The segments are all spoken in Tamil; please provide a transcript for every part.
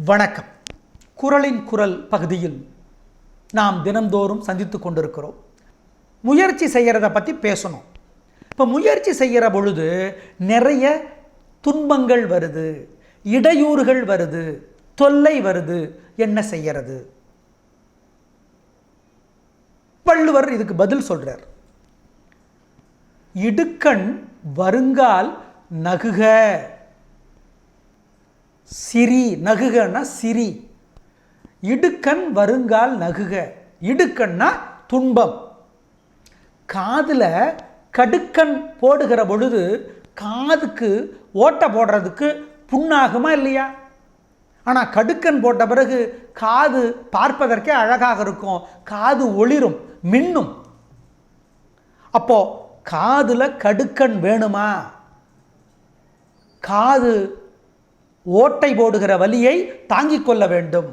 வணக்கம். குரலின் குரல் பகுதியில் நாம் தினந்தோறும் சந்தித்து கொண்டிருக்கிறோம். முயற்சி செய்கிறத பற்றி பேசணும். இப்போ முயற்சி செய்கிற பொழுது நிறைய துன்பங்கள் வருது, இடையூறுகள் வருது, தொல்லை வருது. என்ன செய்யறது? வள்ளுவர் இதுக்கு பதில் சொல்றார். இடுக்கண் வருங்கால் நகுக. சிரி, நகுகன்னா சிரி. இடுக்கண் வருங்கால் நகுக. இடுக்கண்ணா துன்பம். காதில் கடுக்கண் போடுகிற பொழுது காதுக்கு ஓட்டை போடுறதுக்கு புண்ணாகுமா இல்லையா? ஆனால் கடுக்கண் போட்ட பிறகு காது பார்ப்பதற்கே அழகாக இருக்கும், காது ஒளிரும், மின்னும். அப்போ காதில் கடுக்கண் வேணுமா? காது ஓட்டை போடுகிற வலியை தாங்கிக் கொள்ள வேண்டும்.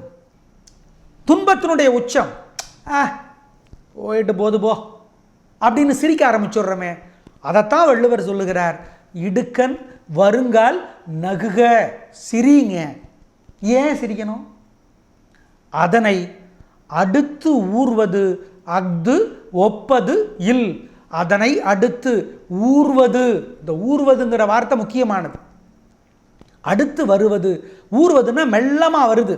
துன்பத்தினுடைய உச்சம் போயிட்டு போது போ அப்படின்னு சிரிக்க ஆரம்பிச்சுடுறோமே, அதைத்தான் வள்ளுவர் சொல்லுகிறார். இடுக்கண் வருங்கால் நகுக. சிரிங்க. ஏன் சிரிக்கணும்? அதனை அடுத்து ஊர்வது அஃது ஒப்பது இல். அதனை அடுத்து ஊர்வது. இந்த ஊர்வதுங்கிற வார்த்தை முக்கியமானது. அடுத்து வருவது. ஊர்வதுன்னா மெல்லமாக வருது,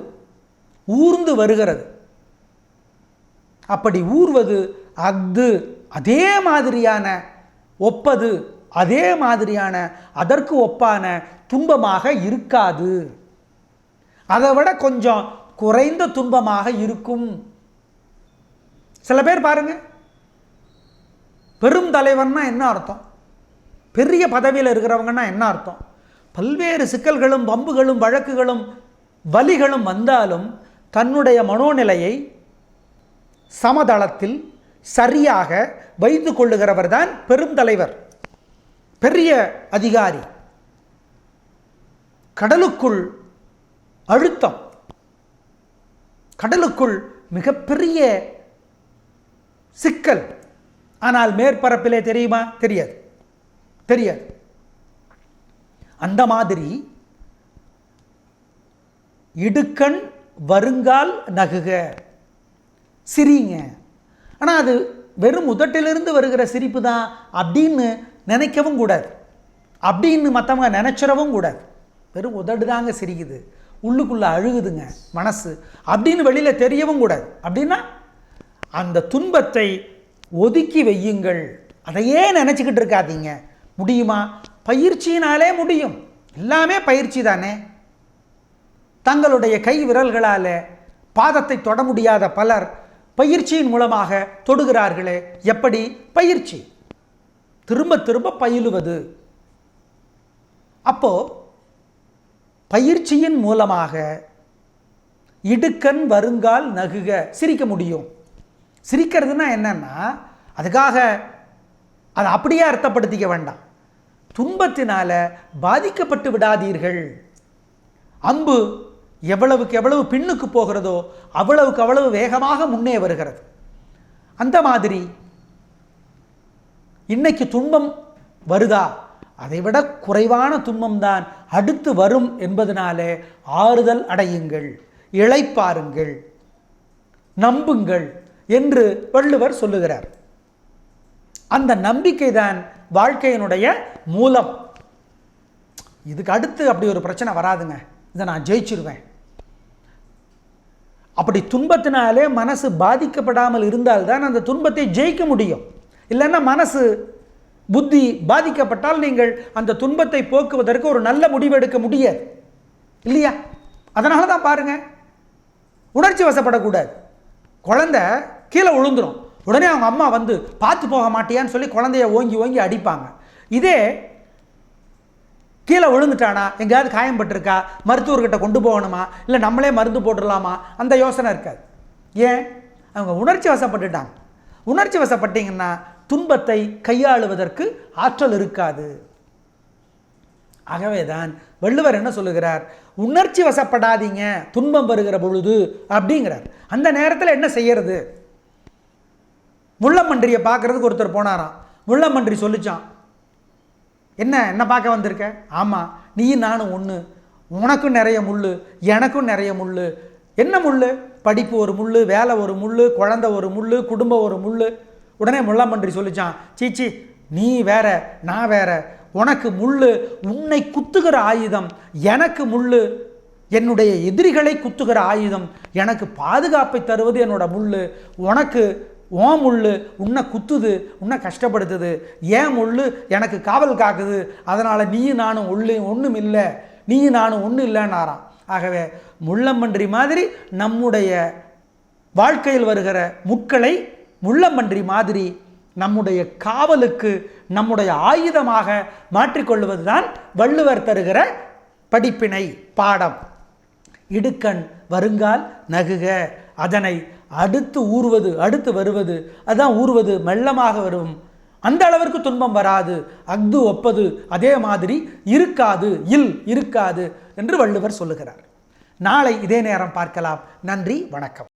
ஊர்ந்து வருகிறது. அப்படி ஊர்வது அஃது அதே மாதிரியான, ஒப்பது அதே மாதிரியான, அதற்கு ஒப்பான துன்பமாக இருக்காது. அதை விட கொஞ்சம் குறைந்த துன்பமாக இருக்கும். சில பேர் பாருங்க, பெரும் தலைவன்னா என்ன அர்த்தம்? பெரிய பதவியில் இருக்கிறவங்கன்னா என்ன அர்த்தம்? பல்வேறு சிக்கல்களும் வம்புகளும் வழக்குகளும் வலிகளும் வந்தாலும் தன்னுடைய மனோநிலையை சமதளத்தில் சரியாக வைத்து கொள்ளுகிறவர் தான் பெரும் தலைவர், பெரிய அதிகாரி. கடலுக்குள் அழுத்தம், கடலுக்குள் மிகப்பெரிய சிக்கல். ஆனால் மேற்பரப்பிலே தெரியுமா? தெரியாது, தெரியாது. அந்த மாதிரி இடுக்கண் வருங்கால் நகுக. சிரிங்க. ஆனால் அது வெறும் உதட்டிலிருந்து வருகிற சிரிப்பு தான் அப்படின்னு நினைக்கவும் கூடாது, அப்படின்னு மற்றவங்க நினைச்சிடவும் கூடாது. வெறும் உதடு தாங்க சிரிக்குது, உள்ளுக்குள்ளே அழுகுதுங்க மனசு அப்படின்னு வெளியில் தெரியவும் கூடாது. அப்படின்னா அந்த துன்பத்தை ஒதுக்கி வையுங்கள், அதையே நினச்சிக்கிட்டு இருக்காதீங்க. முடியுமா? பயிற்சியினாலே முடியும். எல்லாமே பயிற்சி தானே. தங்களுடைய கை விரல்களால் பாதத்தை தொட முடியாத பலர் பயிற்சியின் மூலமாக தொடுகிறார்களே. எப்படி? பயிற்சி, திரும்ப திரும்ப பயிலுவது. அப்போ பயிற்சியின் மூலமாக இடுக்கண் வருங்கால் நகுக, சிரிக்க முடியும். சிரிக்கிறதுனா என்னன்னா, அதுக்காக அதை அப்படியே அர்த்தப்படுத்திக்க வேண்டாம். துன்பத்தினால பாதிக்கப்பட்டு விடாதீர்கள். அம்பு எவ்வளவுக்கு எவ்வளவு பின்னுக்கு போகிறதோ அவ்வளவுக்கு அவ்வளவு வேகமாக முன்னே வருகிறது. அந்த மாதிரி இன்னைக்கு துன்பம் வருதா, அதைவிட குறைவான துன்பம் தான் அடுத்து வரும் என்பதனாலே ஆறுதல் அடையுங்கள், இளைப்பாருங்கள், நம்புங்கள் என்று வள்ளுவர் சொல்லுகிறார். அந்த நம்பிக்கை தான் வாழ்க்கையினுடைய மூலம். இதுக்கு அடுத்து அப்படி ஒரு பிரச்சனை வராதுங்க, இதை நான் ஜெயிச்சிருவேன். அப்படி துன்பத்தினாலே மனசு பாதிக்கப்படாமல் இருந்தால்தான் அந்த துன்பத்தை ஜெயிக்க முடியும். இல்லைன்னா மனசு புத்தி பாதிக்கப்பட்டால் நீங்கள் அந்த துன்பத்தை போக்குவதற்கு ஒரு நல்ல முடிவு எடுக்க முடியாது இல்லையா? அதனால தான் பாருங்க, உணர்ச்சி வசப்படக்கூடாது. குழந்தை கீழே விழுந்துடும், உடனே அவங்க அம்மா வந்து பார்த்து போக மாட்டியான்னு சொல்லி குழந்தைய ஓங்கி ஓங்கி அடிப்பாங்க. இதே கீழே விழுந்துட்டானா, எங்கேயாவது காயம்பட்டிருக்கா, மருத்துவர்கிட்ட கொண்டு போகணுமா, இல்லை நம்மளே மருந்து போட்டுடலாமா, அந்த யோசனை இருக்காது. ஏன்? அவங்க உணர்ச்சி வசப்பட்டுட்டாங்க. உணர்ச்சி வசப்பட்டீங்கன்னா துன்பத்தை கையாளுவதற்கு ஆற்றல் இருக்காது. ஆகவே தான் வள்ளுவர் என்ன சொல்லுகிறார்? உணர்ச்சி வசப்படாதீங்க துன்பம் வருகிற பொழுது அப்படிங்கிறார். அந்த நேரத்தில் என்ன செய்யறது? முள்ளமன்றியை பார்க்கறதுக்கு ஒருத்தர் போனாராம். முள்ளமன்றி சொல்லிச்சான், என்ன பார்க்க வந்திருக்க? ஆமாம், நீயும் நானும் ஒன்று. உனக்கும் நிறைய முள், எனக்கும் நிறைய முள். என்ன முள்? படிப்பு ஒரு முள், வேலை ஒரு முள், குழந்தை ஒரு முள், குடும்பம் ஒரு முள். உடனே முள்ளம்பன்றி சொல்லிச்சான், சீச்சி நீ வேற நான் வேற, உனக்கு முள் உன்னை குத்துகிற ஆயுதம், எனக்கு முள் என்னுடைய எதிரிகளை குத்துகிற ஆயுதம், எனக்கு பாதுகாப்பை தருவது என்னோட முள், உனக்கு ஓ முள் உன்னை குத்துது, உன்னை கஷ்டப்படுத்துது, ஏன் முள் எனக்கு காவல் காக்குது, அதனால் நீயும் நானும் ஒன்றும் இல்லை, நீயும் நானும் ஒன்றும் இல்லைன்னாராம். ஆகவே முள்ளம்பன்றி மாதிரி நம்முடைய வாழ்க்கையில் வருகிற முட்களை முள்ளம்பன்றி மாதிரி நம்முடைய காவலுக்கு நம்முடைய ஆயுதமாக மாற்றிக்கொள்வது தான் வள்ளுவர் தருகிற படிப்பினை பாடம். இடுக்கண் வருங்கால் நகுக, அதனை அடுத்து ஊறுவது, அடுத்து வருவது, அதான் ஊறுவது, மெல்லமாக வரும், அந்த அளவிற்கு துன்பம் வராது. அஃது ஒப்பது அதே மாதிரி இருக்காது, இருக்காது என்று வள்ளுவர் சொல்லுகிறார். நாளை இதே நேரம் பார்க்கலாம். நன்றி, வணக்கம்.